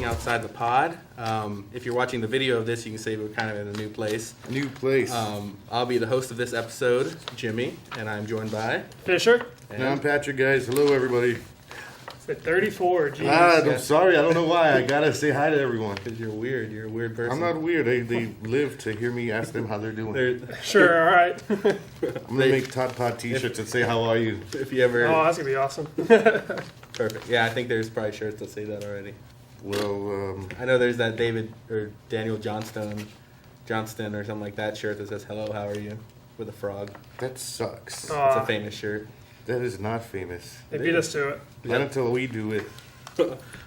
sitting outside the pod. If you're watching the video of this, you can see we're kind of in a new place. I'll be the host of this episode, Jimmy, and I'm joined by... Fisher. And I'm Patrick, guys. Hello, everybody. It's 34, geez. I'm sorry. I don't know why. I got to say hi to everyone. Because you're weird. You're a weird person. I'm not weird. They live to hear me ask them how they're doing. Sure, all right. I'm going to make Todd Pod t-shirts that say, how are you? If you ever... Oh, that's going to be awesome. Perfect. Yeah, I think there's probably shirts that say that already. Well, I know there's that David or Daniel Johnston or something like that shirt that says, hello, how are you? With a frog. that sucks. It's a famous shirt. That is not famous. They beat us to it. Not until we do it.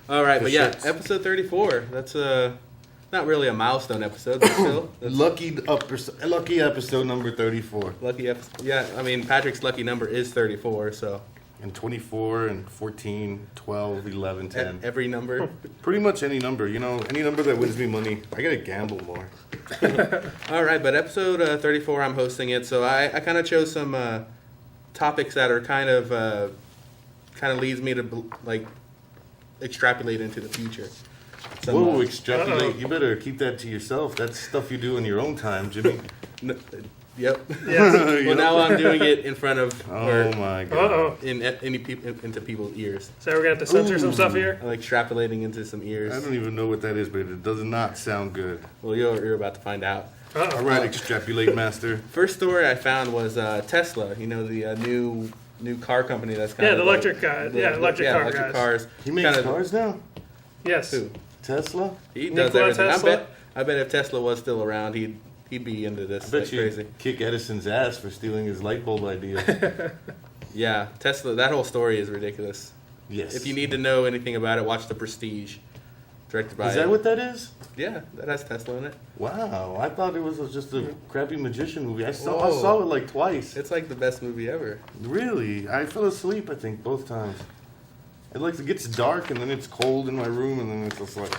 All right, The but yeah, shirts. episode 34. That's not really a milestone episode, but still. Lucky episode number 34. Lucky episode. Yeah, I mean, Patrick's lucky number is 34, so. And 24 and 14, 12, 11, 10. Every number. Pretty much any number. You know, any number that wins me money. I got to gamble more. All right, but episode 34, I'm hosting it, so I kind of chose some topics that are kind of leads me to like extrapolate into the future. Whoa, extrapolate. You better keep that to yourself. That's stuff you do in your own time, Jimmy. Yep. Yeah. Well, now I'm doing it in front of my God. Uh-oh. into people's ears. So we're going to have to censor some stuff here? I'm like extrapolating into some ears. I don't even know what that is, but it does not sound good. Well, you're about to find out. Uh-oh. All right, extrapolate, master. First story I found was Tesla. You know, the new car company that's kind Yeah, of the electric guy. Yeah, electric car electric guys. cars. He makes cars now? Yes. Who? Tesla? He does Nikola everything. Tesla? I bet if Tesla was still around, he'd be into this. I bet like you crazy. kick Edison's ass for stealing his light bulb idea. Yeah, Tesla. That whole story is ridiculous. Yes. If you need to know anything about it, watch The Prestige, directed by. Is that what that is? Yeah, that has Tesla in it. Wow, I thought it was just a crappy magician movie. I saw Whoa. it like twice. It's like the best movie ever. Really? I fell asleep, I think, both times. It gets dark, and then it's cold in my room, and then it's just like...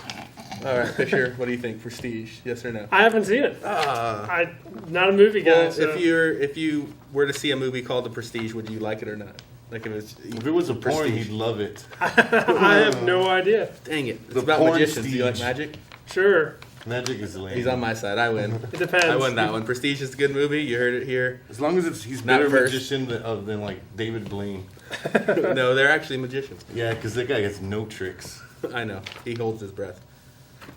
All right, Fisher, what do you think? Prestige, yes or no? I haven't seen it. I'm not a movie guy. Well, So. if you were to see a movie called The Prestige, would you like it or not? Like If it was a porn, Prestige. he'd love it. I have no idea. Dang it! It's The about porn magicians. Do you like Stege. magic? Sure. Magic is lame. He's on my side. I win. It depends. I won that one. Prestige is a good movie. You heard it here. As long as he's Not better first. magician than like David Blaine. No, they're actually magicians. Yeah, because that guy has no tricks. I know. He holds his breath.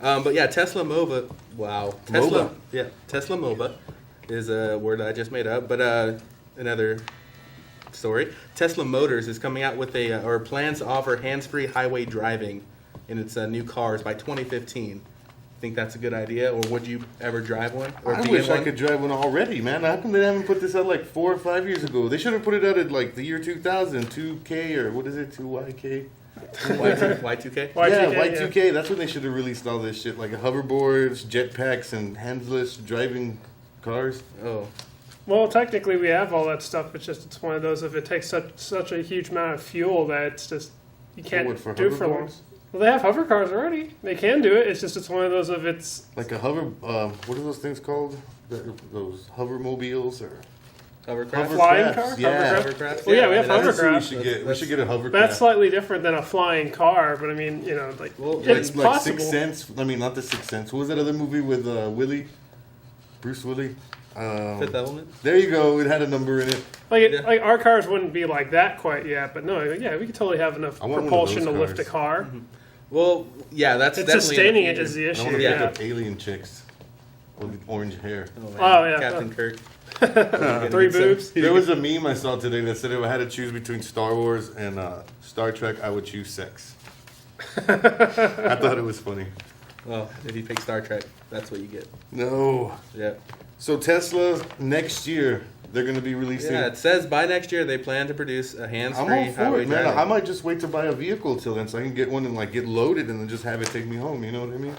But yeah, Tesla MOBA. Wow. Tesla. MOBA. Yeah, Tesla MOBA is a word I just made up. But another story. Tesla Motors is coming out with or plans to offer hands-free highway driving in its new cars by 2015. Think that's a good idea, or would you ever drive one? Or I be wish in I one? could drive one already, man. How come they haven't put this out like 4 or 5 years ago? They should have put it out at like the year 2000, 2K, or what is it, 2YK? Y2K? Y2K, Yeah, Y2K. That's when they should have released all this shit, like hoverboards, jetpacks, and handless driving cars. Oh, Well, technically, we have all that stuff. It's one of those. If it takes such a huge amount of fuel that it's just you can't What, for do it for long. hoverboards? Well, they have hover cars already. They can do it. It's one of those of it's. Like a hover, what are those things called? Those hovermobiles or hovercraft. Flying hovercrafts? car? Yeah. Hovercraft. Well, yeah, we have that's- hovercraft. We should get a hovercraft. That's slightly different than a flying car, but I mean, like Well, it's like possible. Sixth Sense. I mean, not the Sixth Sense. What was that other movie with Bruce Willis? Fifth Element. There you go. It had a number in it. Like our cars wouldn't be like that quite yet, but no, yeah, we could totally have enough I want one of propulsion to those lift a cars. car. Mm-hmm. Well, yeah, that's It's definitely sustaining in it the is the future. I issue. want to Yeah. pick up alien chicks with orange hair. Oh, man. Oh, yeah. Captain Kirk. 3 boobs. There was a meme I saw today that said if I had to choose between Star Wars and Star Trek, I would choose sex. I thought it was funny. Well, if you pick Star Trek, that's what you get. No. Yeah. So Tesla next year they're going to be releasing. Yeah, it says by next year they plan to produce a hands-free I'm all for highway it, man. driving. I might just wait to buy a vehicle till then, so I can get one and like get loaded and then just have it take me home. You know what I mean?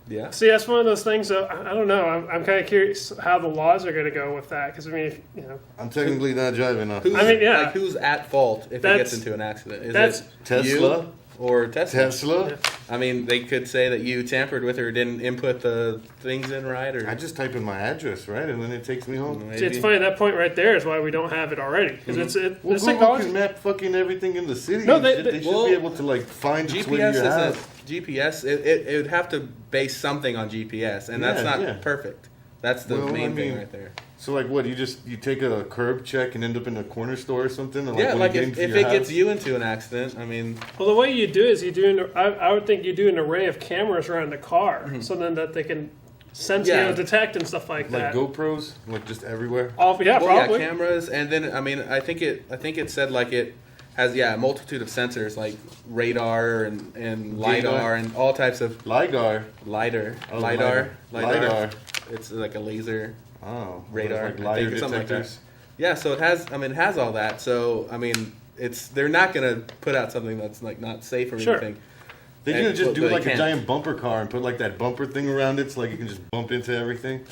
Yeah. See, that's one of those things. I don't know. I'm kind of curious how the laws are going to go with that. Because I mean, if, I'm technically not driving now. Who's, I mean, yeah. Like, who's at fault if it gets into an accident? Is that's it Tesla? you or Tesla? Tesla? Yeah. I mean, they could say that you tampered with or didn't input the things in right, or I just type in my address, right, and then it takes me home. maybe. See, it's funny, that point right there is why we don't have it already. Because Well, this Google technology. can map fucking everything in the city. No, and shit. they- They should well, be able to like find its way to GPS your is house. GPS, it would have to base something on GPS, and that's not perfect. That's the main thing right there. So like what, you take a curb check and end up in a corner store or something? Or Like if it gets you into an accident, I mean... Well, the way you do is I would think you do an array of cameras around the car, so then that they can sense, detect and stuff like that. Like GoPros, like just everywhere? Probably. Yeah, cameras, and then, I mean, I think it said like it has, a multitude of sensors, like radar and LiDAR and all types of... LiDAR? LiDAR. Oh, LiDAR. LiDAR. It's like a laser Like radar. I think, lie or something like that. detectors? Yeah, so it has all that. So, I mean, they're not going to put out something that's like not safe or anything. They can just do like a giant bumper car and put like that bumper thing around it so like you can just bump into everything.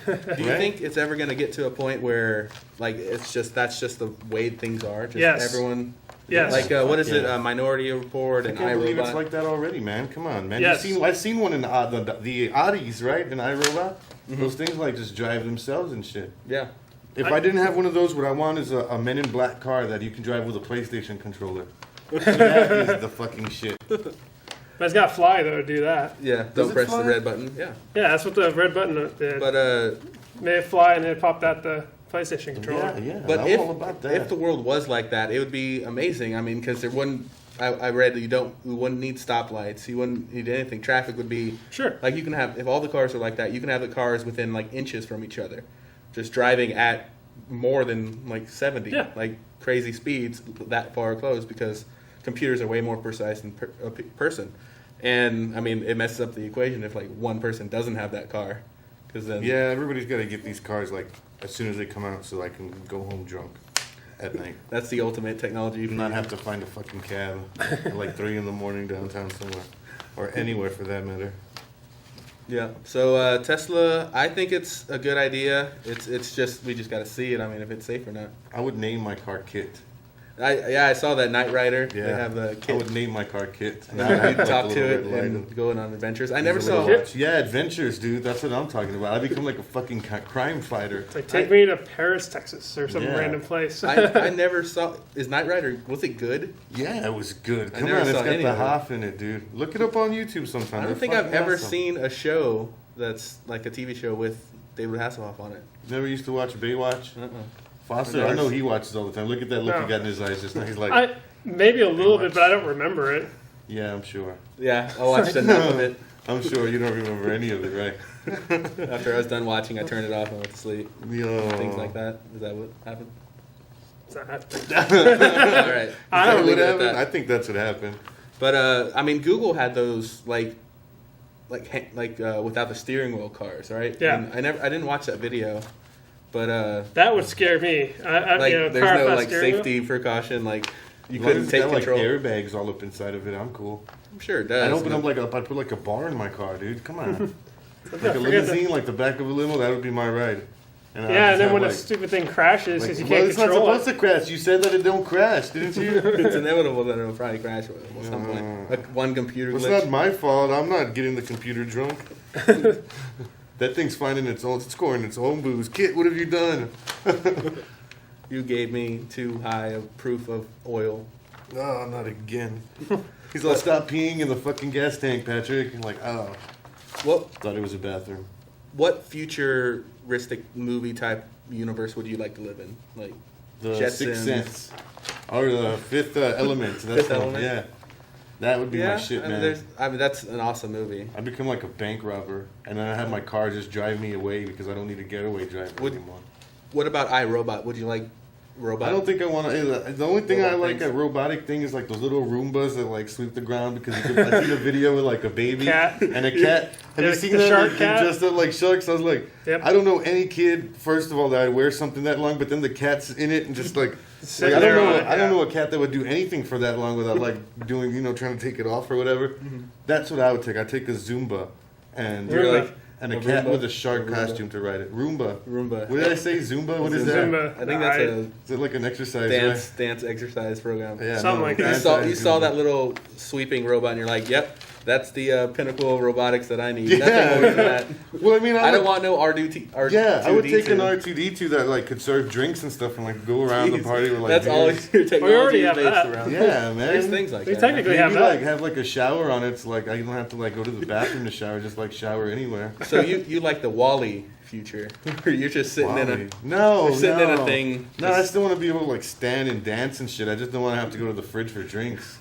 Do you think it's ever going to get to a point where like that's just the way things are? Just everyone. Yes. Like what is it? Minority Report and I can't believe iRobot. it's like that already, man. Come on, man. Yes. I've seen one in the Audis, right? In iRobot. Those things like just drive themselves and shit. Yeah. If I didn't have one of those, what I want is a Men in Black car that you can drive with a PlayStation controller. That is the fucking shit. But it's got fly though to do that. Yeah. Don't press the red button. Yeah. Yeah, that's what the red button did. But made it fly and it popped out the PlayStation controller. Yeah. But I'm all about that. if the world was like that, it would be amazing. I mean, because there wouldn't. I read that you wouldn't need stoplights. You wouldn't need anything. Traffic would be like you can have if all the cars are like that. You can have the cars within like inches from each other, just driving at more than like 70, like crazy speeds that far close because computers are way more precise than a person. And I mean, it messes up the equation if like one person doesn't have that car, because then everybody's got to get these cars like as soon as they come out so I can go home drunk at night. That's the ultimate technology. Not have to find a fucking cab at like 3 a.m. downtown somewhere, or anywhere for that matter. Yeah. So Tesla, I think it's a good idea. It's just we just got to see it. I mean, if it's safe or not. I would name my car Kit. I saw that Knight Rider. Yeah. They have the Kit. I would name my car Kit. And you talk to it and go on adventures. I never saw it. Yeah, adventures, dude. That's what I'm talking about. I become like a fucking crime fighter. It's like take me to Paris, Texas, or some random place. I never saw. Is Knight Rider? Was it good? Yeah, it was good. Come on, it's got the Hoff in it, dude. Look it up on YouTube sometime. I don't think I've ever seen a show that's like a TV show with David Hasselhoff on it. Never used to watch Baywatch. Foster, I know he watches all the time. Look at that look he got in his eyes just now. He's like, maybe a little bit, but I don't remember it. Yeah, I'm sure. Yeah, I watched enough of it. I'm sure you don't remember any of it, right? After I was done watching, I turned it off and went to sleep. Yo. Things like that. Is that what happened? It's not happening. All right. I don't know what happened. I think that's what happened. But I mean, Google had those like without the steering wheel cars, right? Yeah. And I didn't watch that video. But that would scare me. There's no like safety precaution. Like you couldn't take control. Like airbags all up inside of it. I'm cool. I'm sure it does. I'd open up I'd put like a bar in my car, dude. Come on, like a limousine, like the back of a limo. That would be my ride. And then when a stupid thing crashes because you can't control it. It's not supposed to crash. You said that it don't crash, didn't you? It's inevitable that it'll probably crash at some point. Like one computer glitch. It's not my fault. I'm not getting the computer drunk. That thing's finding its own, it's scoring its own booze. Kit, what have you done? You gave me too high of proof of oil. No, not again. He's like, stop peeing in the fucking gas tank, Patrick. I'm like, oh. Thought it was a bathroom. What futuristic movie type universe would you like to live in? Like the Jetsons. Sixth Sense. Or the Fifth Element. That's Fifth Element? Yeah. That would be my shit, man. I mean, that's an awesome movie. I become like a bank robber, and then I have my car just drive me away because I don't need a getaway driver anymore. What about iRobot? Would you like robot? I don't think I want to. The only thing I like at robotic thing is like those little Roombas that like sweep the ground because I seen a video with like a baby and a cat. Have you seen the that? shark Like, cat? dressed up like sharks. I was like, Yep. I don't know any kid. First of all, that I'd wear something that long, but then the cat's in it and just like. Sitting I don't there know. on it, I don't know a cat that would do anything for that long without like doing, trying to take it off or whatever. Mm-hmm. That's what I would take. I'd take a Zumba, and You're like and a cat with a shark costume to ride it. Roomba. Roomba. What did I say? Zumba. What is that? Zumba. I think that's Is it like an exercise? dance exercise program. Yeah, something like that. You saw that little sweeping robot, and you're like, "Yep, That's the pinnacle of robotics that I need. Yeah. Nothing more than that. Well, I mean, I don't want no R2D2. Yeah, I would take an R2D2 that like could serve drinks and stuff and like go around the party with like. That's all beers. your technology We already is have based that. around. Yeah, man. There's things like We that. technically Maybe have that. like have like a shower on it, so like I don't have to like go to the bathroom to shower, just like shower anywhere. So you like the Wall-E future, where you're just sitting in a you're sitting in a thing. No, I still want to be able to like stand and dance and shit. I just don't want to have to go to the fridge for drinks.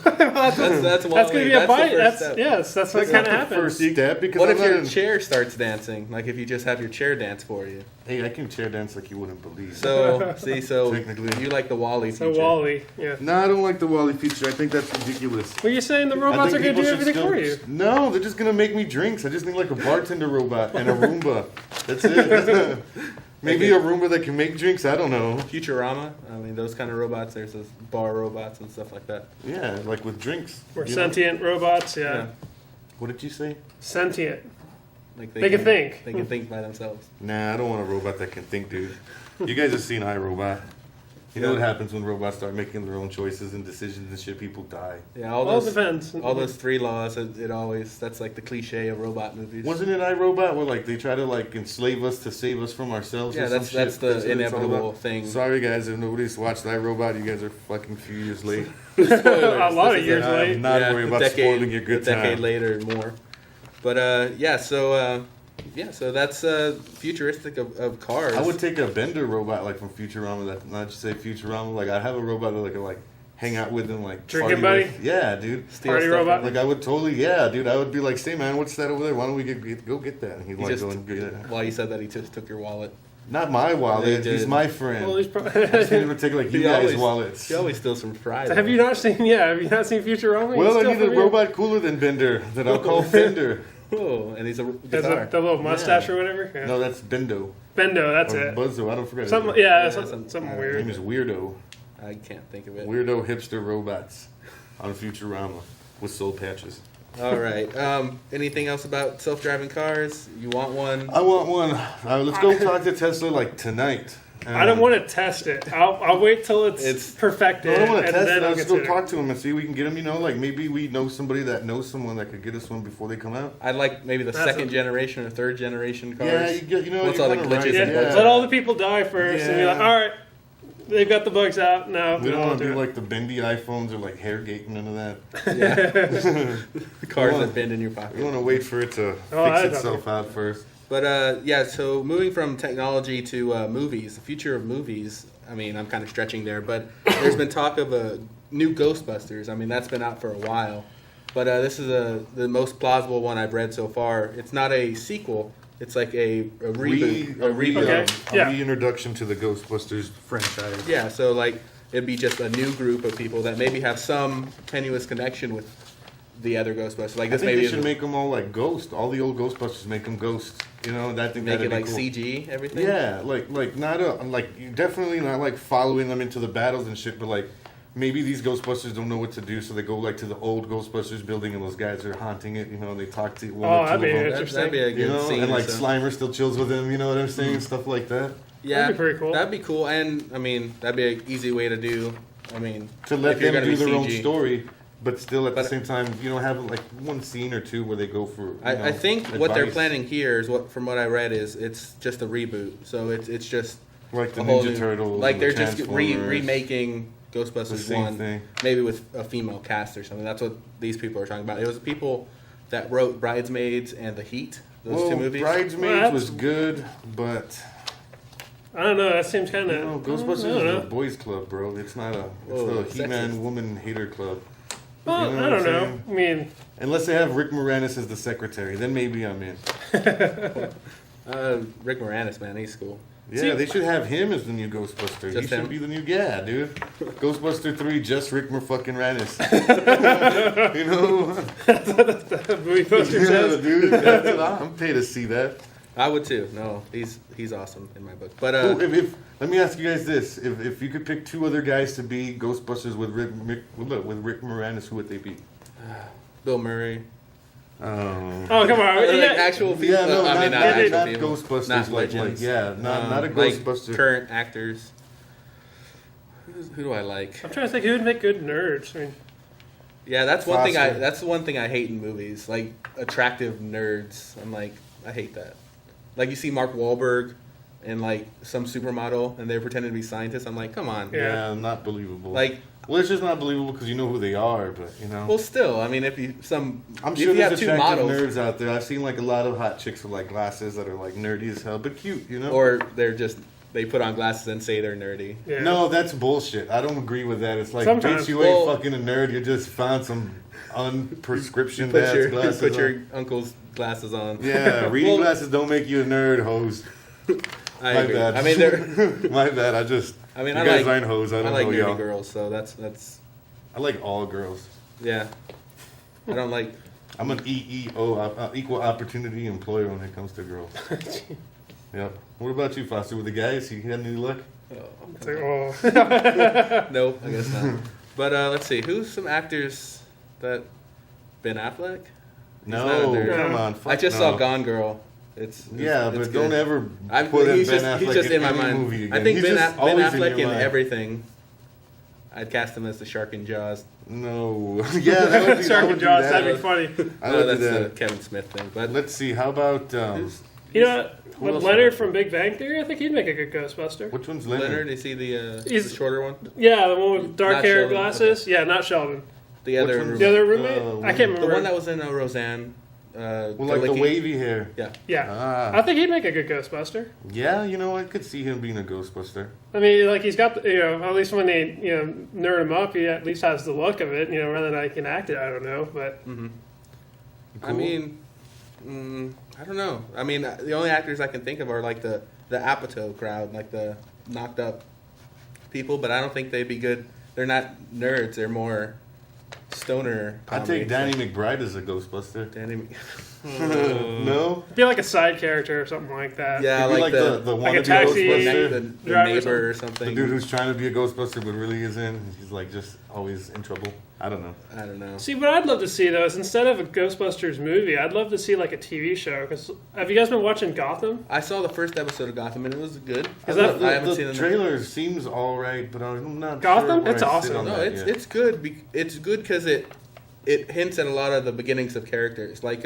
That's That's Wall-E. gonna be a bite. That's That's the first step. that's what That's kind of not the happens. first step because What I'm if not your in- chair starts dancing? Like if you just have your chair dance for you. Hey, I can chair dance like you wouldn't believe. So so Technically. you like the Wall-E So future. Wall-E, yeah. No, I don't like the Wall-E feature. I think that's ridiculous. Well, you're saying the I robots think are gonna people do should everything still- for you. No, they're just gonna make me drinks. I just need like a bartender robot and a Roomba. That's it. Maybe a Roomba that can make drinks. I don't know. Futurama. I mean, those kind of robots. There's those bar robots and stuff like that. Yeah, like with drinks. Or you know? sentient robots, yeah. What did you say? Sentient. Like They can think. They can think by themselves. Nah, I don't want a robot that can think, dude. You guys have seen iRobot. You know what happens when robots start making their own choices and decisions and shit? People die. Yeah, All depends. all those 3 laws. It always that's like the cliche of robot movies. Wasn't it iRobot where like they try to like enslave us to save us from ourselves? Yeah, or that's some shit? that's the what it's all inevitable about? thing. Sorry guys, if nobody's watched iRobot, you guys are fucking few years late. Spoilers. A lot of This is years I'm late. not Yeah, worried a about decade- spoiling your good a decade time. later or more. But so that's futuristic of cars. I would take a bender robot like from Futurama. That not just say Futurama. Like I'd have a robot that I could like hang out with and like Drinking party buddy? with. Yeah, dude. Steal Party stuff robot? from Like I would totally, yeah, dude. I would be like, "Say, man, what's that over there? Why don't we go get that?" And he'd He like just, go and get it. while you said that, he just took your wallet. Not my They wallet. did. He's my friend. Well, he's I just need to take like you He guys' always- wallets. He always steals some fries. Have you not seen? Yeah, have you not seen Futurama? Well, I He's need still a from you. robot cooler than Bender that I'll call Fender. Oh, and he's a Has guitar. the little mustache Yeah. or whatever. Yeah. No, that's Bendo. Bendo, that's Or it. Buzzo. I don't forget. Something, his yeah, Yeah, something name. His weird. name is Weirdo. I can't think of it. Weirdo hipster robots on Futurama with soul patches. All right. Anything else about self-driving cars? You want one? I want one. Let's go talk to Tesla like tonight. I don't want to test it. I'll wait till it's It's- perfected, I don't want to and test then it. I'll Let's go consider. talk to him and see if we can get him. You know, like maybe we know somebody that knows someone that could get us one before they come out. I'd like maybe the That's second generation or third generation cars. Yeah, you know, Once you're all the kinda glitches right. and Yeah, bugs let all the people die first, and be like, Yeah. all right, they've got the bugs out now. We don't I'll want to do do it. like the bendy iPhones or like Hairgate, none of that. The cars wanna- that bend in your We pocket. want to wait for it to Oh, I fix know. itself out first. But yeah, so moving from technology to movies, the future of movies. I mean, I'm kind of stretching there, but there's been talk of a new Ghostbusters. I mean, that's been out for a while, but this is the most plausible one I've read so far. It's not a sequel. It's like a reboot. Okay. Yeah. Reintroduction to the Ghostbusters franchise. Yeah, so like it'd be just a new group of people that maybe have some tenuous connection with the other Ghostbusters. Like I this think maybe they should make them all like ghosts. All the old Ghostbusters make them ghosts. You know, I think make that'd it be like cool. CG everything. Yeah, like not you definitely not like following them into the battles and shit, but like maybe these Ghostbusters don't know what to do, so they go like to the old Ghostbusters building, and those guys are haunting it. You know, and they talk to one Oh, or two that'd be of them. interesting. That'd be a good You know, scene. and like so. Slimer still chills with him. You know what I'm saying? Stuff like that. Yeah, That'd be pretty cool. That'd be cool, and I mean that'd be an easy way to do. I mean, To let if you're them gonna do be their own CG. story, but still at the But- same time, you know, have like one scene or two where they go for. I think what they're advice. planning here is from what I read is it's just a reboot. So it's just like the a whole Ninja new, Turtles. like and the they're just Transformers. remaking The Ghostbusters same 1, thing. maybe with a female cast or something. That's what these people are talking about. It was the people that wrote Bridesmaids and The Heat. Those two movies. Bridesmaids Well, was good, but I don't know. That seems kind you of. know, Ghostbusters I don't is know. a boys' club, bro. It's not a. Whoa, It's the He-Man sexist. woman hater club. Well, You know I what don't I'm know. saying? I mean, Unless they have Rick Moranis as the secretary, then maybe I'm in. Rick Moranis, man, he's cool. Yeah, See- they should have him as the new Ghostbuster. He Just should him? be the new, yeah, dude. Ghostbuster 3, just Rick Moranis. You know? the movie poster Yeah, says. dude, that's what I'm paid to see that. I would too. No, he's awesome in my book. But Oh, if let me ask you guys this: if you could pick two other guys to be Ghostbusters with Rick Moranis, who would they be? Bill Murray, Oh, Oh, come on. like Yeah. actual people. yeah, no, I mean, not, not actual not people. Ghostbusters, Not like legends. yeah, not a Like Ghostbuster. current actors. Who do I like? I'm trying to think who would make good nerds. I mean, Yeah, that's one thing. Foster. That's the one thing I hate in movies, like attractive nerds. I'm like, I hate that. Like you see Mark Wahlberg and like some supermodel, and they're pretending to be scientists. I'm like, come on. Yeah. Not believable. Like, well, it's just not believable because you know who they are, but you know. well, still, I mean, if you I'm if sure you have there's two attractive models, nerds out there. I've seen like a lot of hot chicks with like glasses that are like nerdy as hell, but cute, you know. or they put on glasses and say they're nerdy. Yeah. No, that's bullshit. I don't agree with that. It's like, Sometimes. bitch, you ain't Well- fucking a nerd. You just found some unprescription Put dad's your glasses. put on. your uncle's glasses on. Yeah, reading Well, glasses don't make you a nerd, hoes. I My agree. bad. I mean, they're. My bad. I mean, you I guys like aren't hoes. I I don't like know nerdy y'all. girls, so that's I like all girls. yeah. I don't like. I'm an EEO, equal opportunity employer when it comes to girls. Yep. What about you, Foster? With the guys, you had any luck? It's like, oh. No, I guess not. But let's see, who's some actors that Ben Affleck? not a No, nerd. come No. on. I just no. saw Gone Girl. It's Yeah, it's but good. don't ever put he's Ben just, Affleck he's just in my any mind. movie again. I think He's Ben just Affleck always in your mind. everything. I'd cast him as the shark in Jaws. No. Yeah, that would be, Shark I would and do Jaws, that. that'd be funny. I No, would that's do the that. Kevin Smith thing. But Let's see. How about You know, Who with else Leonard would I- from Big Bang Theory, I think he'd make a good Ghostbuster. which one's Leonard, Leonard? is he the He's- shorter one? Yeah, the one with dark Not hair, Sheldon, glasses. Yeah, not Sheldon. The Which other one's- The roommate. other roommate? Uh, I can't The remember. one that was in Roseanne. Well, like the Galicki. wavy hair. Yeah. Yeah. Ah. I think he'd make a good Ghostbuster. Yeah, you know, I could see him being a Ghostbuster. I mean, like, he's got, at least when they, nerd him up, he at least has the look of it, rather than he can act it, I don't know, but... I Cool. mean, I don't know. I mean, the only actors I can think of are like the Apatow crowd, like the knocked up people, but I don't think they'd be good. They're not nerds. They're more stoner. I'd comedy. take Danny McBride as a Ghostbuster. Danny. No? Be like a side character or something like that. Yeah, He'd be like the like a wannabe taxi Ghostbuster. the driver or neighbor or The something. dude who's trying to be a Ghostbuster but really isn't. He's like just always in trouble. I don't know. I don't know. See, what I'd love to see, though, is instead of a Ghostbusters movie, I'd love to see, like, a TV show. Because have you guys been watching Gotham? I saw the first episode of Gotham and it was good. Is that- I haven't The seen it. trailer seems alright, but I'm not Gotham? sure where It's I sit awesome. on No, that it's yet. it's good. It's good because it hints at a lot of the beginnings of characters, like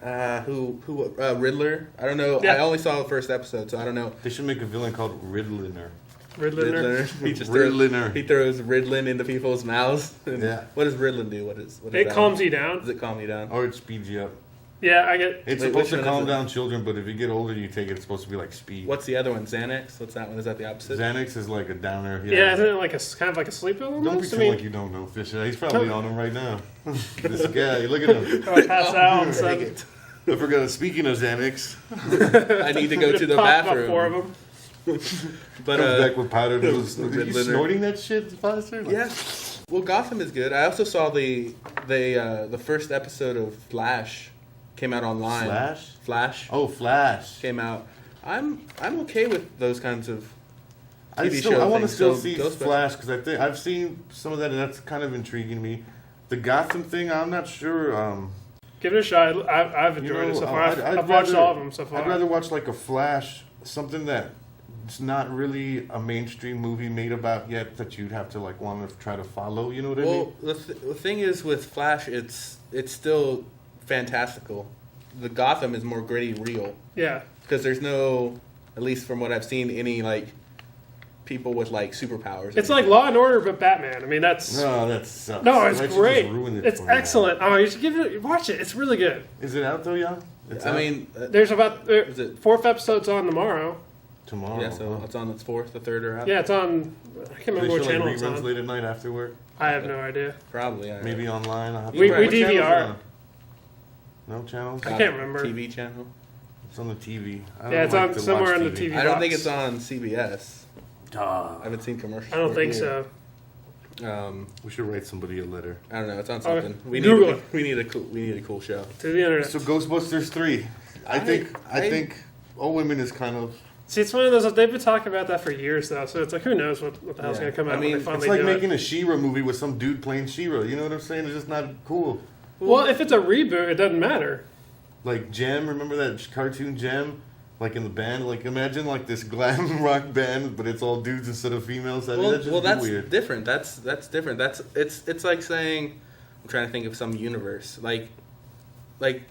Riddler. I don't know. Yeah. I only saw the first episode, so I don't know. They should make a villain called Riddler. Riddler. He just Riddler. throws Riddlin into people's mouths. And Yeah. What does Riddlin do? What is It that? calms you Does down. it calm you down? Or it speeds you up. Yeah, I get... It's Wait, supposed which to one calm is it? down children, but if you get older, you take it. It's supposed to be like speed. What's the other one? Xanax? What's that one? Is that the opposite? Xanax is like a downer. Yeah, isn't it like kind of like a sleep pill Don't almost? pretend like you don't know, Fisher. He's probably on him right now. This guy, look at him. pass out and Take stuff. it. I forgot. Speaking of Xanax, I need to go to the Pop about bathroom. 4 of them. But comes back with powder. Goes, Are you Riddler. snorting that shit, Foster? Like, yeah. Well, Gotham is good. I also saw the first episode of Flash came out online. Flash Oh, Flash. came out. I'm okay with those kinds of I TV show want to things, still so see Ghostbusters. Flash because I think I've seen some of that, and that's kind of intriguing me. The Gotham thing, I'm not sure. Give it a shot. I've enjoyed it so far. I've watched all of them so far. I'd rather watch like a Flash, something that it's not really a mainstream movie made about yet that you'd have to like want to try to follow. You know what I mean? Well, the thing is with Flash, it's still fantastical. The Gotham is more gritty, real Yeah. because there's no, at least from what I've seen, any like people with like superpowers. or It's like anything. Law and Order, but Batman. I mean, that's... No, that sucks. No, it's Why'd you great. just ruin it It's for me? excellent. Oh, you should give it... Watch it. It's really good. Is it out though, yeah? It's I out mean, There's about Is it- 4th episode's on tomorrow. tomorrow. yeah. So it's on its fourth, the third, or out. Yeah, it's on... I can't They remember what show like channel it's reruns on. late at night after work. I have no idea. Probably. I Maybe online. I'll have to We- check. we What channel's it DVR. on? No channels. I can't remember. TV channel. It's on the TV. I don't Yeah, it's like on to somewhere watch on the TV. I don't box. think it's on CBS. I Ah, haven't seen commercials. I don't for think it so. either. we should write somebody a letter. I don't know. It's on Okay. something. We Google need it. we need a cool show. To the internet. So Ghostbusters 3. I think All Women is kind of... See, it's one of those... They've been talking about that for years, though, so it's like, who knows what the hell's Yeah. going to come I out when mean, they it's finally It's like do making it. a She-Ra movie with some dude playing She-Ra. You know what I'm saying? It's just not cool. Well, if it's a reboot, it doesn't matter. Like Gem, remember that cartoon Gem? Like in the band? Like imagine like this glam rock band, but it's all dudes instead of females. I mean, Well, that's just that's weird. different. That's different. It's like saying, I'm trying to think of some universe like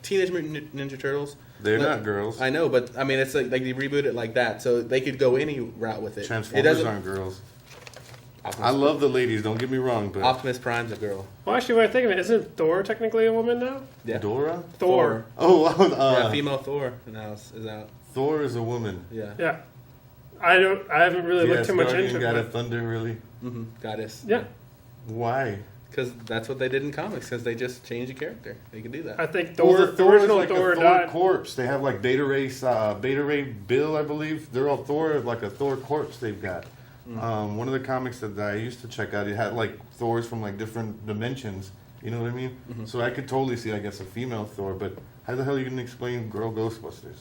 Teenage Mutant Ninja Turtles. They're not girls. I know, but I mean, it's like they reboot it like that, so they could go any route with it. Transformers aren't girls. I love the ladies. Don't get me wrong, but Optimus Prime's a girl. Well, actually, when I think of it, isn't Thor technically a woman now? Yeah. Dora. Thor. Oh, yeah, female Thor now is out. Thor is a woman. Yeah. Yeah. I haven't really looked too much into it. God of Thunder, really? Mm-hmm. Goddess. Yeah. Why? Because that's what they did in comics. Because they just changed the character. They could do that. I think Thor, the original like Thor a Thor died. corpse. They have like Beta Ray Bill, I believe. They're all Thor, like a Thor corpse they've got. One of the comics that I used to check out, it had like Thors from like different dimensions. You know what I mean? Mm-hmm. So I could totally see, I guess, a female Thor. But how the hell are you going to explain girl Ghostbusters?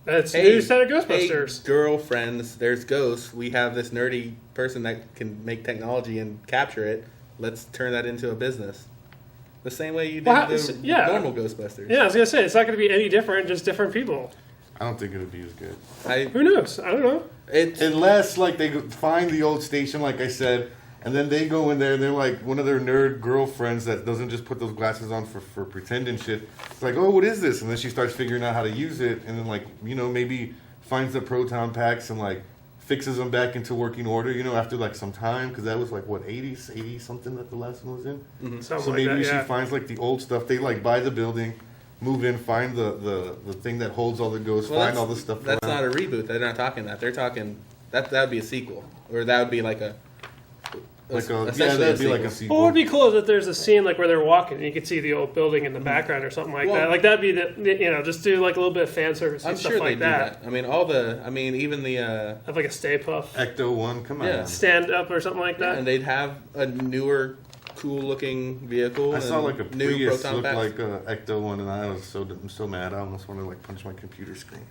That's new set of Ghostbusters. Hey, girlfriends, there's ghosts. We have this nerdy person that can make technology and capture it. Let's turn that into a business. The same way you did normal Ghostbusters. Yeah, I was going to say, it's not going to be any different, just different people. I don't think it would be as good. Who knows? I don't know. Unless, like, they find the old station, like I said, and then they go in there and they're like one of their nerd girlfriends that doesn't just put those glasses on for pretending shit. It's like, oh, what is this? And then she starts figuring out how to use it, and then, like, you know, maybe finds the proton packs and, like, fixes them back into working order, you know, after, like, some time. Because that was, like, what, 80 something that the last one was in? Mm-hmm. So maybe she finds, like, the old stuff. They, like, buy the building, move in, find the thing that holds all the ghosts, find all the stuff. That's not a reboot. They're not talking that. They're talking that would be a sequel, or that would be like that'd be like a sequel. Well, it would be cool that there's a scene like where they're walking and you can see the old building in the background or something like that. Like that'd be just do like a little bit of fan service and stuff like that. I mean, even the have like a Stay Puft Ecto One, come on, stand up or something like that. And they'd have a newer, cool looking vehicle. I saw like a new Prius proton look pack. like a Ecto One, and I was so mad. I almost wanted to like punch my computer screen.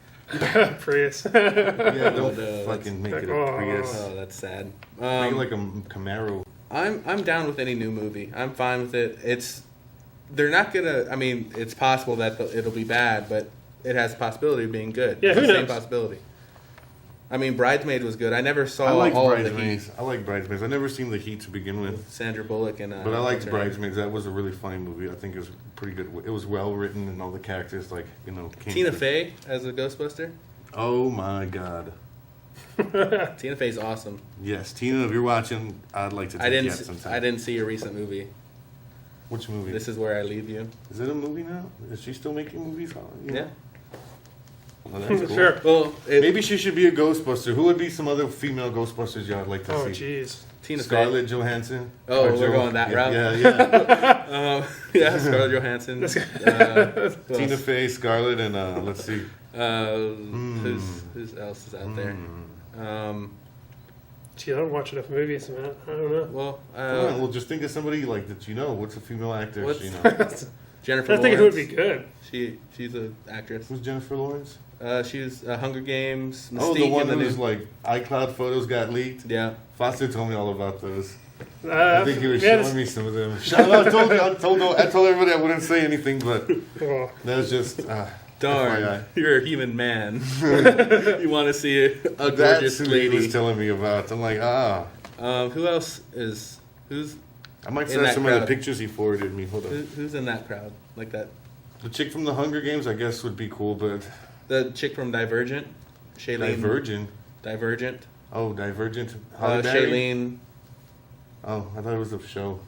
Prius. Yeah, don't fucking make it a Prius. Oh, that's sad. Make it like a Camaro. I'm down with any new movie. I'm fine with it. They're not gonna. I mean, it's possible that it'll be bad, but it has the possibility of being good. Yeah, who knows? Same possibility. I mean, Bridesmaid was good. I never saw I like all of the Bridesmaids. Heat. I like Bridesmaids. I never seen The Heat to begin with. Sandra Bullock and. But I liked Bridesmaids. That was a really funny movie. I think it was pretty good. It was well written, and all the characters came. Tina Fey as a Ghostbuster. Oh my God. Tina Fey's awesome. Yes, Tina, if you're watching, I'd like to take you out sometime. I didn't see your recent movie. Which movie? This Is Where I Leave You. Is it a movie now? Is she still making movies? Yeah. Well, that's cool. Sure. Well, maybe she should be a Ghostbuster. Who would be some other female Ghostbusters y'all would like to see? Oh, jeez. Tina Scarlett Fey. Johansson. Oh, we're going that route. Yeah. Yeah, Scarlett Johansson. Tina Fey, Scarlett, and let's see. Who else is out there? Gee, I don't watch enough movies, man. I don't know. Well, well, just think of somebody like that you know. What's a female actor? Jennifer Lawrence. I think it would be good. She's an actress. Who's Jennifer Lawrence? She was Hunger Games. Mystique, the one who's like iCloud photos got leaked. Yeah. Foster told me all about those. I think he was showing me some of them. I told everybody I wouldn't say anything, but that was just. Darn, FYI. You're a human man. You want to see a gorgeous That's who lady. he was telling me about. I'm like, who else is? Who's? I might in send that some crowd? of the pictures he forwarded me. Hold on. Who's in that crowd? Like that? The chick from the Hunger Games, I guess, would be cool, but The chick from Divergent. Shailene. Divergent. Oh, Divergent. Shailene. Oh, I thought it was a show.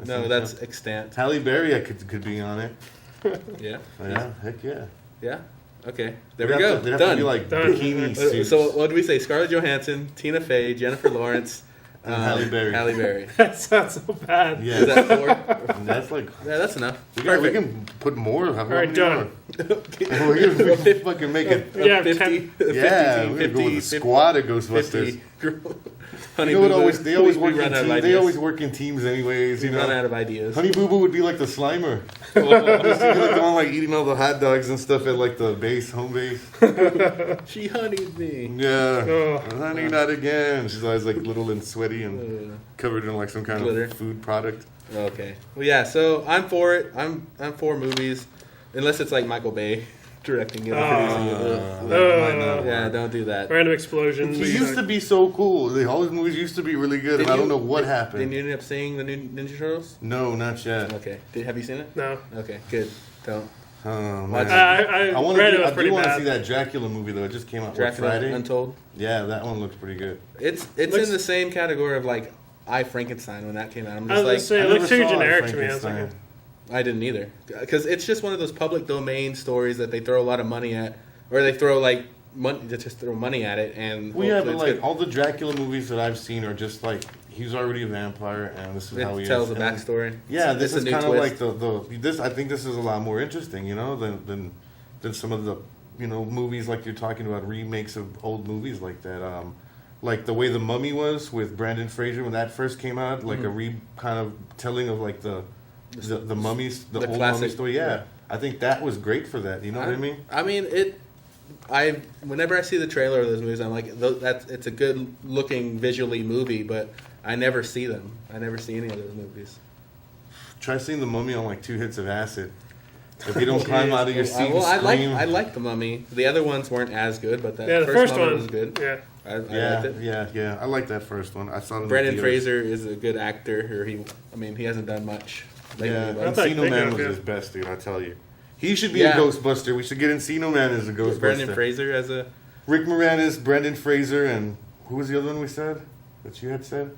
No, that's Extant. Halle Berry, I could be on it. Yeah. Yeah, heck yeah. Yeah. Okay. There we go. They'd have Done. to be like Done. bikini suits. So what do we say? Scarlett Johansson, Tina Fey, Jennifer Lawrence, and Halle Berry. Halle Berry. That sounds so bad. Yeah. Is that four? And that's like. Yeah, that's enough. We Perfect. can put more. All right, done. We can fucking make it. Yeah, 50, 50, Yeah, 50, we're gonna go with a 50, squad of Ghostbusters. 50. Honey You know Boo what? Boo. They always We work in run out of teams. ideas. They always work in teams, anyways. We You know, run out of ideas. Honey Boo Boo would be like the Slimer. Just going like eating all the hot dogs and stuff at like the home base. She honeyed me. Yeah, Oh. honey, not again. She's always like little and sweaty and covered in like some kind Glitter. of food product. Okay. Well, yeah. So I'm for it. I'm for movies, unless it's like Michael Bay. directing it. Producing it. Yeah, don't do that. Random explosions. He used to be so cool. All his movies used to be really good, and I don't know what happened. Did you end up seeing the new Ninja Turtles? No, not yet. Okay. Have you seen it? No. Okay, good. Don't. Oh, man. I read it was pretty want to bad. see that Dracula movie though. It just came out Dracula Friday. Untold. Yeah, that one looks pretty good. It's in the same category of like I Frankenstein when that came out. I'm I just was like gonna say, I it looked never too saw generic to me. I was Frankenstein. like, I didn't either because it's just one of those public domain stories that they throw a lot of money at, or they throw like money to just throw money at it and. Well, yeah, but it's like good. all the Dracula movies that I've seen are just like he's already a vampire and this is how he it tells is. the And backstory. yeah, It's this a is new kind of twist. like the this. I think this is a lot more interesting, you know, than some of the movies like you're talking about, remakes of old movies like that. Like the way The Mummy was with Brandon Fraser when that first came out, like a kind of telling of like the mummies, the old classic, mummy story. Yeah, I think that was great for that. You know what I mean? I mean it. Whenever I see the trailer of those movies, I'm like, it's a good looking visually movie, but I never see them. I never see any of those movies. Try seeing The Mummy on like 2 hits of acid. If you don't climb out of your seat Well, and scream. I like The Mummy. The other ones weren't as good, but that the first first Mummy one was good. Yeah. I liked it. Yeah. I like that first one. I saw it in Brendan the theaters. Fraser is a good actor. He hasn't done much lately. Yeah, but- Encino Man was good. his best, dude. I tell you, he should be a Ghostbuster. We should get Encino Man as a Ghostbuster. Brendan Fraser as a. Rick Moranis, Brendan Fraser, and who was the other one we said that you had said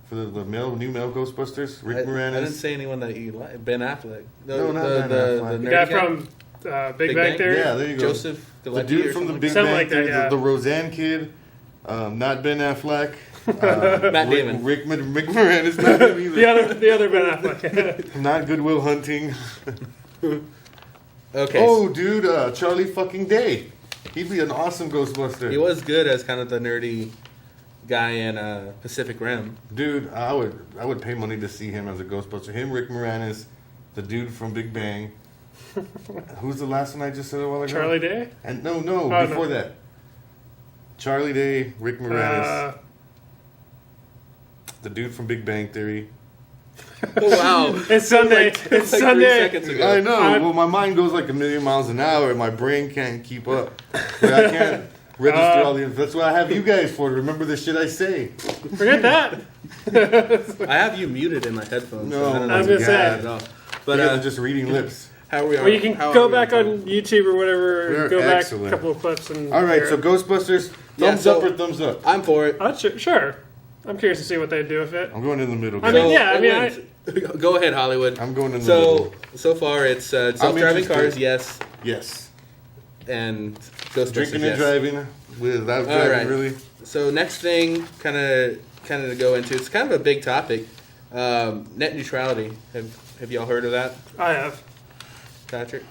for the new male Ghostbusters? Rick Moranis. I didn't say anyone that you like. Ben Affleck. No, not Ben Affleck. The nerdy guy from Big Bang Theory. Yeah, there you go. Joseph. The Galecki dude or from the something Big Something Bang like that, Theory, yeah. the Roseanne kid, not Ben Affleck. Matt Damon. Rick Moranis, not him either. the other Ben Affleck. Not Goodwill Hunting. Okay. Oh, dude, Charlie fucking Day. He'd be an awesome Ghostbuster. He was good as kind of the nerdy guy in Pacific Rim. Dude, I would pay money to see him as a Ghostbuster. Him, Rick Moranis, the dude from Big Bang. Who's the last one I just said a while ago? Charlie Day. And no, Oh, before no. that. Charlie Day, Rick Moranis, the dude from Big Bang Theory. Oh wow! It's Sunday. It's It's like 3 Sunday. seconds ago. I know. I'm- Well, my mind goes like a million miles an hour, and my brain can't keep up. But I can't register all the. That's what I have you guys for. To remember the shit I say. Forget that. I have you muted in my headphones. No, so I don't know I was if gonna you say. got it at all. But But I'm just reading lips. how are we? Or you can how go are we back on on YouTube or whatever. We're And go excellent. back a couple of clips and. All right, hear so it. Ghostbusters, Yeah, thumbs so- up or thumbs up? I'm for it. Sure. I'm curious to see what they do with it. I'm going in the middle. I Guys. mean, yeah, Go ahead, Hollywood. I'm going in the middle. So far, it's self-driving interested. cars, yes, Yes. and Ghostbusters, Drinking yes. and driving without All driving, right. really. So next thing, kind of to go into, it's kind of a big topic. Net neutrality. Have y'all heard of that, I have. Patrick?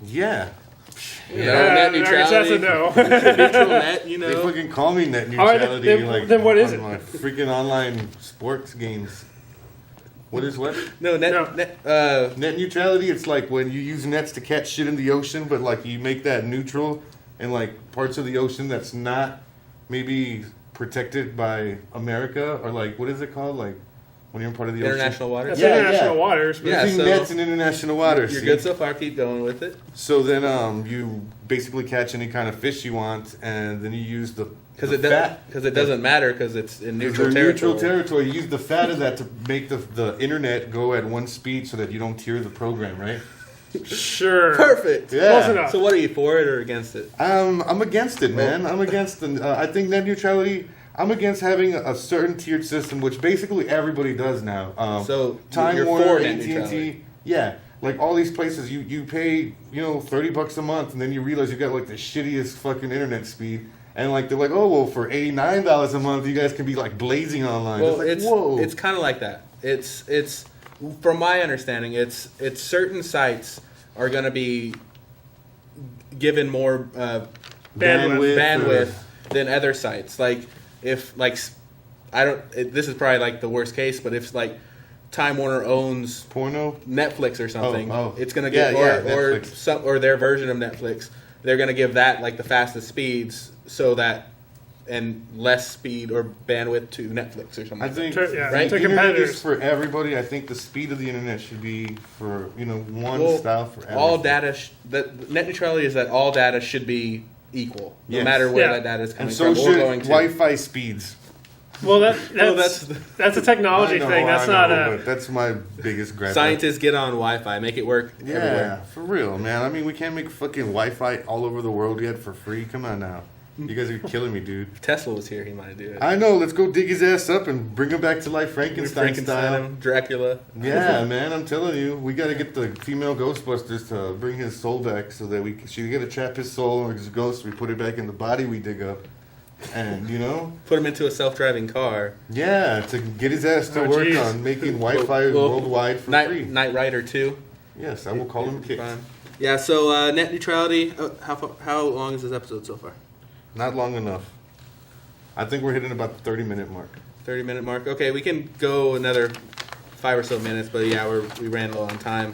Yeah. You know, net I guess that's a neutrality. no. Neutral net, you They know. fucking call me net All right, neutrality. then what is on it? my freaking online sports games. What is what? No, net. No. Net neutrality, it's like when you use nets to catch shit in the ocean, but like you make that neutral in like parts of the ocean that's not maybe protected by America, or like, what is it called? Like when you're in part of the International ocean. waters. That's Yeah, international yeah. waters. But Yeah. Using so- nets in international waters. You're see? good so far. Keep going with it. So then you basically catch any kind of fish you want, and then you use the Because the it doesn't matter because it's in neutral They're territory. neutral territory. You use the fat of that to make the internet go at one speed so that you don't tear the program, right? Sure. Perfect. Yeah. Close enough. So what are you for it or against it? I'm against it, man. I'm against the. I think net neutrality. I'm against having a certain tiered system, which basically everybody does now. So Time you're Warner, for net AT&T, neutrality. yeah, like all these places, you pay $30 a month, and then you realize you got like the shittiest fucking internet speed, and like they're like, oh well, for $89 a month, you guys can be like blazing online. Well, it's like, whoa, it's kind of like that. It's from my understanding, it's certain sites are going to be given more bandwidth than other sites. Like if this is probably like the worst case, but if like Time Warner owns porno. Netflix or something, Oh. it's going to Yeah, get yeah, or Netflix. or their version of Netflix. They're going to give that like the fastest speeds so that and less speed or bandwidth to Netflix or something. I think right? the internet is for everybody. I think the speed of the internet should be for one style for everything. All data. Net neutrality is that all data should be equal, no matter where that data is coming and so from. should or going to. Wi-Fi speeds. Well, that's a technology thing. That's but that's my biggest gripe. Scientists get on Wi-Fi, make it work everywhere. For real, man. I mean, we can't make fucking Wi-Fi all over the world yet for free. Come on now. You guys are killing me, dude. If Tesla was here, he might do it. I know. Let's go dig his ass up and bring him back to life, Frankenstein style. Him, Dracula. Yeah, man. I'm telling you, we got to get the female Ghostbusters to bring his soul back so that she got to trap his soul or his ghost. We put it back in the body we dig up, and put him into a self-driving car. Yeah, to get his ass to work on making Wi-Fi worldwide for free. Knight Rider 2. Yes, I will call him Kit. Yeah. So net neutrality. How long is this episode so far? Not long enough. I think we're hitting about the 30-minute mark. 30-minute mark. Okay, we can go another 5 or so minutes, but yeah, we ran low on time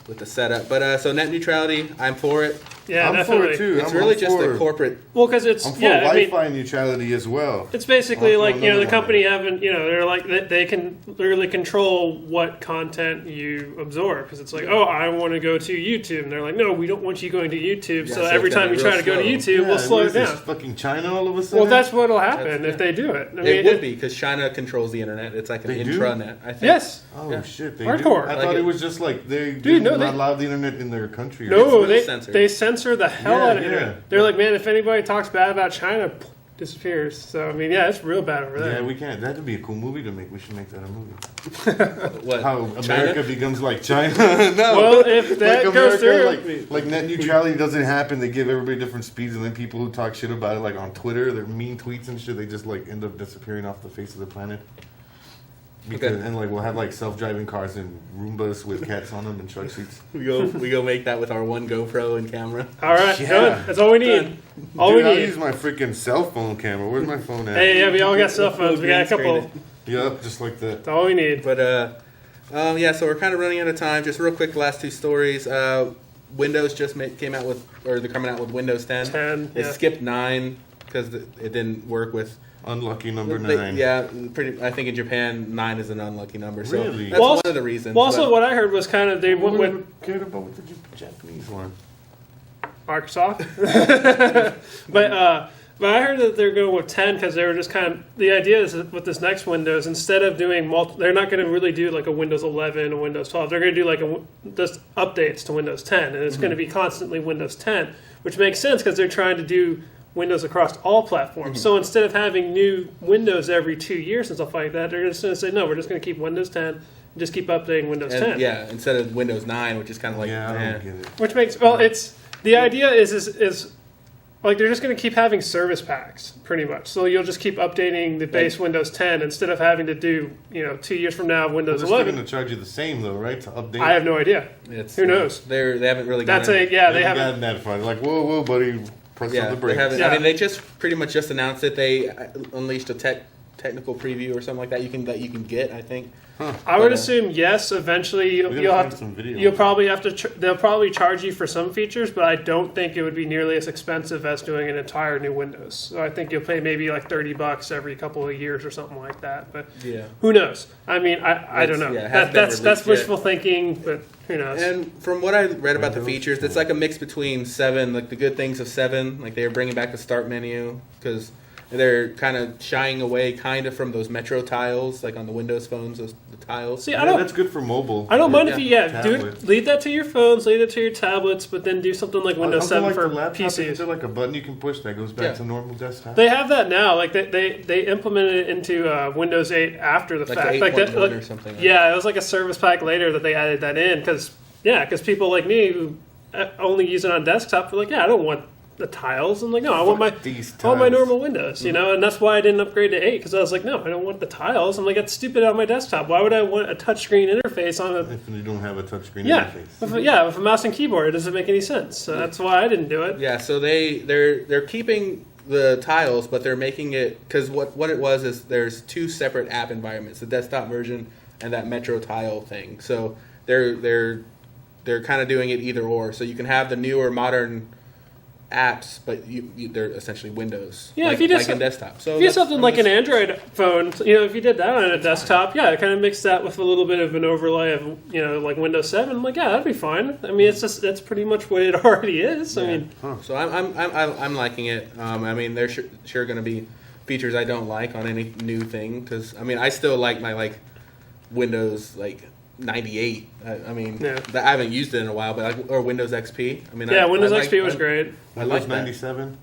with the setup. But so net neutrality, I'm for it. Yeah, I'm definitely. for it too. It's really just a corporate. Well, because it's I'm for Wi-Fi neutrality as well. It's basically the company having they're like they can literally control what content you absorb because it's like I want to go to YouTube and they're like no we don't want you going to YouTube so every time you try to go to YouTube we'll slow it down. Fucking China all of a sudden. Well, that's what'll happen if they do it. I mean, it would be because China controls the internet. It's like an intranet. I think. Yes. Oh shit! They Hardcore. do. I thought it was just like they not allow the internet in their country. No, they censor the hell out of it. Yeah. They're like, man, if anybody talks bad about China, disappears. So I mean, yeah, it's real bad over there. Yeah, we can't. That'd be a cool movie to make. We should make that a movie. What? How America becomes like China? No. Well, if that goes through, like net neutrality doesn't happen. They give everybody different speeds, and then people who talk shit about it, like on Twitter, their mean tweets and shit, they just like end up disappearing off the face of the planet. And like we'll have like self-driving cars and Roombas with cats on them and truck seats. We go make that with our one GoPro and camera. All right, good. That's all we need. All we need. I use my freaking cell phone camera. Where's my phone at? Hey, yeah, we all got cell phones. We got a couple. Yep, just like that. That's all we need. But yeah, so we're kind of running out of time. Just real quick, the last two stories. Windows just came out with, or they're coming out with Windows 10. 10. They skipped 9 because it didn't work with. Unlucky number 9. Yeah, I think in Japan 9 is an unlucky number. So really? that's one of the reasons. Well, also what I heard was kind of they went with cared about what the Japanese one. Microsoft, but I heard that they're going with 10 because they were just kind of the idea is that with this next Windows instead of doing they're not going to really do like a Windows 11 or Windows 12. They're going to do like just updates to Windows 10, and it's going to be constantly Windows 10, which makes sense because they're trying to do Windows across all platforms. So instead of having new Windows every 2 years and stuff like that, they're just going to say, no, we're just going to keep Windows 10 and just keep updating Windows 10. Yeah, instead of Windows 9, which is kind of like... Yeah, I don't get it. Which makes... Well, it's... The idea is like they're just going to keep having service packs, pretty much. So you'll just keep updating the base Windows 10 instead of having to do, 2 years from now, Windows 11. They're going to charge you the same, though, right, to update? I have no idea. Who knows? They haven't really They haven't gotten that far. They're like, whoa, buddy... Press on the brakes. I mean, they just pretty much just announced it. They unleashed a technical preview or something like that. You can get, I think. Huh. I would assume yes. Eventually, you'll probably have to. They'll probably charge you for some features, but I don't think it would be nearly as expensive as doing an entire new Windows. So I think you'll pay maybe like $30 every couple of years or something like that. But who knows? I mean, I don't know. Yeah, that's wishful thinking, but who knows? And from what I read about the features, it's like a mix between 7, like the good things of 7, like they were bringing back the start menu because they're kind of shying away kind of from those Metro tiles, like on the Windows phones, the tiles. See, that's good for mobile. I don't mind if you, leave that to your phones, leave it to your tablets, but then do something like Windows 7 for PCs. Is there like a button you can push that goes back to normal desktop? They have that now. Like they implemented it into Windows 8 after the fact. Like 8.1 or something. Yeah, it was like a service pack later that they added that in because people like me who only use it on desktop are like, I don't want the tiles. I'm like, no, I want my normal Windows, and that's why I didn't upgrade to 8 because I was like, no, I don't want the tiles. I'm like, that's stupid on my desktop. Why would I want a touchscreen interface on a? If you don't have a touchscreen interface. With a mouse and keyboard, it doesn't make any sense. So that's why I didn't do it. Yeah, so they're keeping the tiles, but they're making it because what it was is there's 2 separate app environments, the desktop version and that Metro tile thing. So they're kind of doing it either or. So you can have the newer modern apps, but they're essentially Windows. Yeah, like, if you did like in desktop. So if you did something like an Android phone, if you did that on a desktop, it kind of mixed that with a little bit of an overlay of like Windows 7. I'm like, yeah, that'd be fine. I mean, that's pretty much what it already is. Yeah. I mean, so I'm liking it. I mean, there's sure going to be features I don't like on any new thing because I mean, I still like my Windows 98. I mean, I haven't used it in a while, but or Windows XP. I mean, Windows XP was great. Windows 97.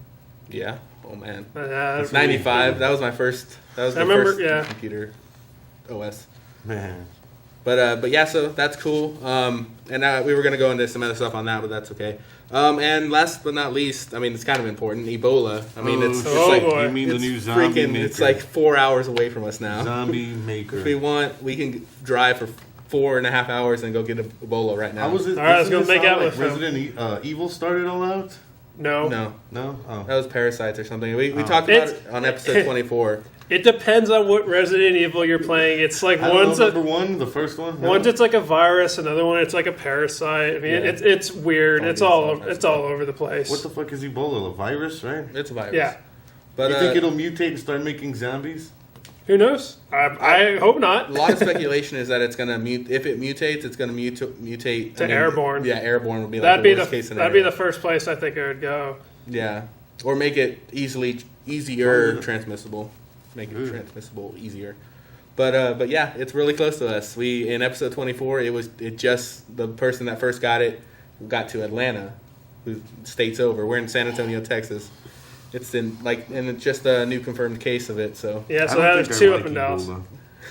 Yeah. Oh man. It's 95. That was my first. That was the first computer OS. Man. But yeah, so that's cool. And we were gonna go into some other stuff on that, but that's okay. And last but not least, I mean, it's kind of important. Ebola. I mean, it's like boy. You mean the new zombie maker? It's like 4 hours away from us now. Zombie maker. If we want, we can drive for 4.5 hours and go get Ebola right now. How was it? All right, let's go make out with Resident Evil started all out. No. Oh. That was parasites or something. We talked about it on episode 24. It depends on what Resident Evil you're playing. It's like number one, the first one. One's it's like a virus, another one it's like a parasite. I mean, it's weird. It's all over the place. What the fuck is Ebola? A virus, right? It's a virus. Yeah. But you think it'll mutate and start making zombies? Who knows? I hope not. A lot of speculation is that it's going to mute. If it mutates, it's going to mutate to airborne. Yeah, airborne would be that'd the worst case scenario. That'd be the first place I think it would go. Yeah, or make it easier transmissible. Make it transmissible easier. But yeah, it's really close to us. We in episode 24, it just the person that first got to Atlanta, who states over. We're in San Antonio, Texas. It's and it's just a new confirmed case of it. So yeah, so there's two up in Dallas.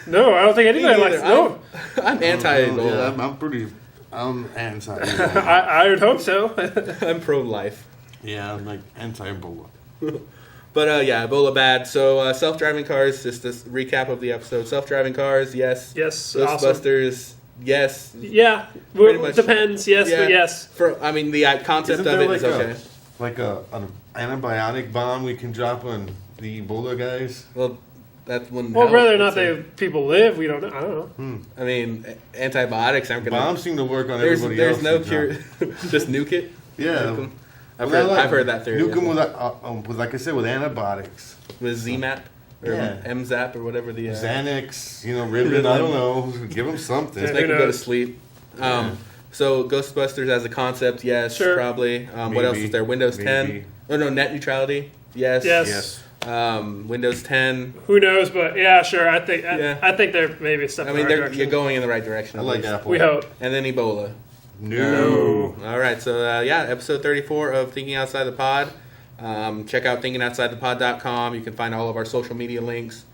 No, I don't think anybody likes. No, I'm anti-Ebola. Yeah, I'm anti. I would hope so. I'm pro-life. Yeah, I'm like anti-Ebola. But yeah, Ebola bad. So self-driving cars. Just a recap of the episode. Self-driving cars, yes. Yes. Ghostbusters, awesome. Yes. Yeah, depends. Yes, but yes. I mean, the concept of it is okay. Like an antibiotic bomb we can drop on the Ebola guys. Well, that's one. Well, whether or not people live, we don't know. I don't know. I mean, antibiotics aren't going to. Bombs seem to work on everybody else. There's no cure. Just nuke it. Yeah. I've heard that theory. Nuke them with, like I said, with antibiotics. With ZMAP or MZAP or whatever the Xanax, Ritalin. I don't know. Give them something. Just make them go to sleep. So Ghostbusters as a concept, yes, sure. Probably. What else is there? Windows 10. Oh no, net neutrality. Yes. Yes. Windows 10. Who knows? But yeah, sure. I think there may be stuff. I mean, you're going in the right direction. I like Apple. We hope. And then Ebola. No. All right. So episode 34 of Thinking Outside the Pod. Check out thinkingoutsidethepod.com. You can find all of our social media links.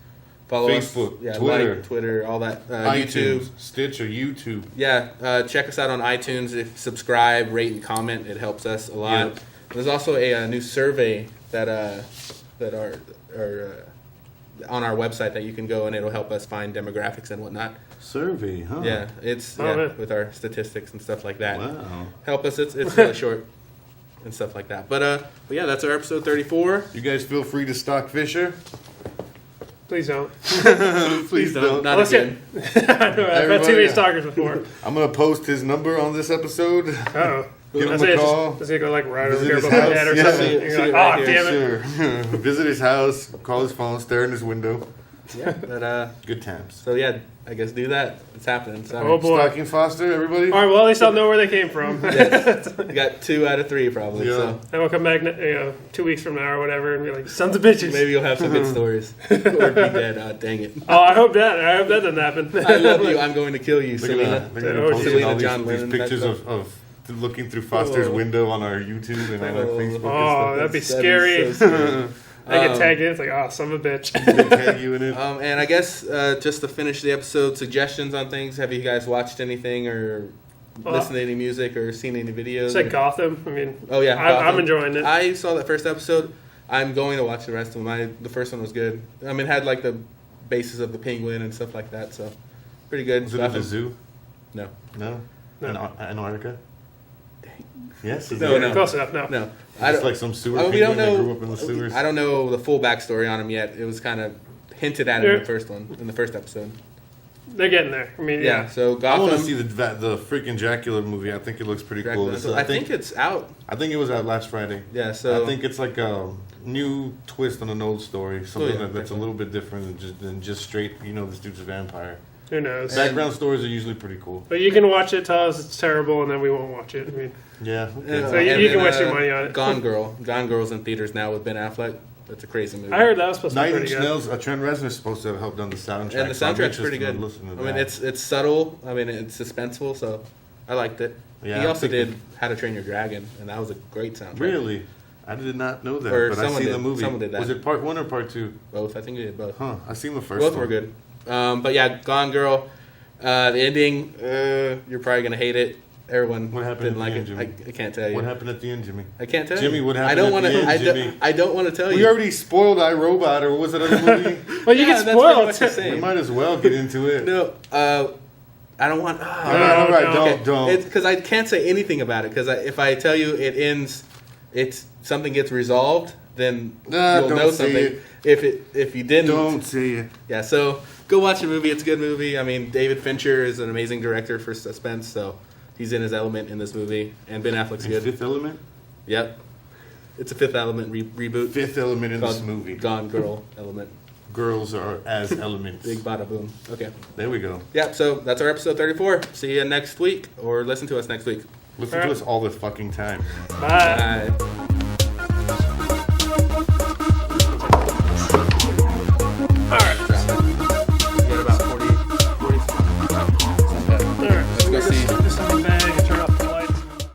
Follow Facebook, us. Twitter, Twitter, all that. iTunes, YouTube, Stitcher, YouTube. Yeah. Check us out on iTunes. Subscribe, rate, and comment. It helps us a lot. Yep. There's also a new survey that are on our website that you can go and it'll help us find demographics and whatnot. Survey, huh? Yeah, it's with our statistics and stuff like that. Wow. Help us. It's really short and stuff like that. But yeah, that's our episode 34. You guys feel free to stalk Fisher. Please don't. Please don't. Not again. I've had too many stalkers before. I'm gonna post his number on this episode. Oh. Give him a call. Does he go right over Visit here his above my house. head or Yeah. something? And you're like, damn it. Sure. Visit his house, call his phone, stare in his window. Yeah, but good times. So yeah, I guess do that. It's happening. Sorry. Oh boy. Stalking Foster, everybody. All right. Well, at least I'll know where they came from. Yes. You got 2 out of 3 probably. Yeah. So And we'll come back, 2 weeks from now or whatever, and be like, sons of bitches. maybe you'll have some good stories or be dead. Dang it. Oh, I hope that doesn't happen. I love you. I'm going to kill you, They're Selena. gonna post Selena all John these Lennon, pictures that's of looking through Foster's window on our YouTube and on our Facebook. Oh, that'd be scary. So scary. I get tagged in. It's like, son of a bitch. They tag you in it. And I guess just to finish the episode, suggestions on things. Have you guys watched anything or listened to any music or seen any videos? It's like Gotham. I mean, oh yeah, I'm enjoying it. I saw that first episode. I'm going to watch the rest of them. The first one was good. I mean, it had like the basis of the penguin and stuff like that. So pretty good. Was it at the zoo? No. No. Antarctica. Yes. No. Close enough. No. No. It's like some sewer we penguin don't know. that grew up in the sewers. I don't know the full backstory on him yet. It was kind of hinted at in the first episode. they're getting there. I mean, Yeah. So I Gotham. want to see the freaking Dracula movie. I think it looks pretty cool. Dracula. So I think it's out. I think it was out last Friday. Yeah. So I think it's like a new twist on an old story, something that's a little bit different than just straight. This dude's a vampire. Who knows? Background stories are usually pretty cool. But you can watch it, tell us it's terrible, and then we won't watch it. I mean, Yeah. So you can waste your money on it. Gone Girl. Gone Girl's in theaters now with Ben Affleck. That's a crazy movie. I heard that was supposed to be Nine pretty Inch good. Nails. Trent Reznor's supposed to have helped on the soundtrack. And the so I'm soundtrack's interested pretty good. in listening to I mean, that. it's subtle. I mean, it's suspenseful. So I liked it. Yeah, he I'm also thinking- did How to Train Your Dragon, and that was a great soundtrack. Really? I did not know that, Or but I someone seen the did. movie. Someone did that. Was it part 1 or part 2? Both. I think he did both. Huh? I seen the first Both one. were good. But yeah, Gone Girl. The ending, you're probably gonna hate it. Everyone What happened didn't at like the it. end, Jimmy? I can't tell you. What happened at the end, Jimmy? I can't tell Jimmy, you. what I happened don't at want the to. end, Jimmy? I don't want to tell We you. already spoiled iRobot, or what was it other movie? Well, you Yeah, can that's spoil pretty much the it. same. We might as well get into it. No, I don't want. All right, No. don't. Because I can't say anything about it. Because if I tell you it ends, it's something gets resolved, then Nah, you'll don't know say something. it. If you didn't, Don't say it. yeah. So go watch the movie. It's a good movie. I mean, David Fincher is an amazing director for suspense, so he's in his element in this movie. And Ben Affleck's good. Fifth Element? Yep. It's a Fifth Element reboot. Fifth Element in this called movie. Gone Girl Element. Girls are as elements. Big bada boom. Okay. There we go. Yep. So that's our episode 34. See you next week, or listen to us next week. Listen to us all the fucking time. Bye. Bye. All right. We got about 40. All right. Let's go see.